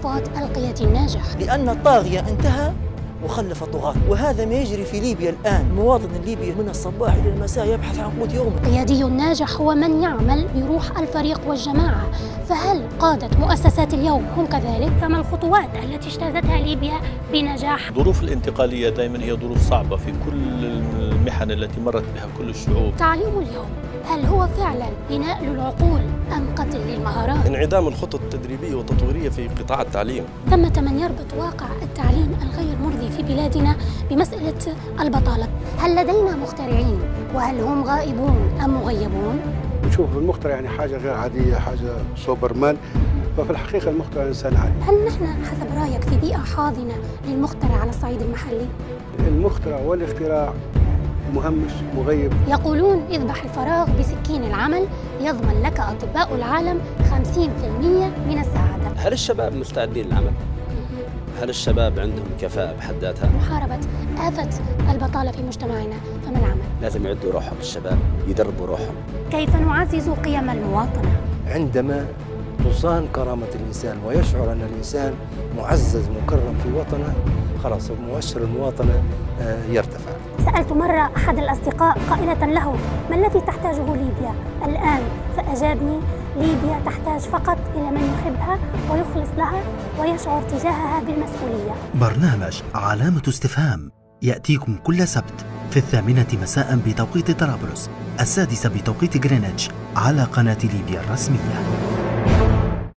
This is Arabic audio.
صفات القيادي الناجح. لأن الطاغية انتهى وخلف طغاة، وهذا ما يجري في ليبيا الآن. المواطن الليبي من الصباح إلى المساء يبحث عن قوت يومه. القيادي الناجح هو من يعمل بروح الفريق والجماعة، فهل قادة مؤسسات اليوم هم كذلك؟ فما الخطوات التي اجتازتها ليبيا بنجاح؟ الظروف الانتقالية دائما هي ظروف صعبة في كل المحن التي مرت بها كل الشعوب. تعليم اليوم هل هو فعلا بناء للعقول أم قتل للمهارات؟ انعدام الخطط التدريبية والتطويرية في قطاع التعليم. ثمة من يربط واقع التعليم الغير مرضي في بلادنا بمسألة البطالة. هل لدينا مخترعين وهل هم غائبون أم مغيبون؟ نشوف المخترع يعني حاجة غير عادية، حاجة سوبرمان، ففي الحقيقة المخترع إنسان عادي. هل نحن حسب رأيك في بيئة حاضنة للمخترع على الصعيد المحلي؟ المخترع والاختراع مهمش مغيب. يقولون اذبح الفراغ بسكين العمل يضمن لك أطباء العالم 50% من السعادة. هل الشباب مستعدين للعمل؟ هل الشباب عندهم كفاءة بحد ذاتها؟ محاربة آفة البطالة في مجتمعنا، فما العمل؟ لازم يعدوا روحهم الشباب، يدربوا روحهم. كيف نعزز قيم المواطنة؟ عندما تصان كرامة الإنسان ويشعر أن الإنسان معزز مكرم في وطنه، خلاص مؤشر المواطنة يرتفع. سألت مرة أحد الأصدقاء قائلة له: ما الذي تحتاجه ليبيا الآن؟ فأجابني: ليبيا تحتاج فقط إلى من يحبها ويخلص لها ويشعر تجاهها بالمسؤولية. برنامج علامة استفهام يأتيكم كل سبت في 8 مساء بتوقيت طرابلس، 6 بتوقيت غرينتش على قناة ليبيا الرسمية.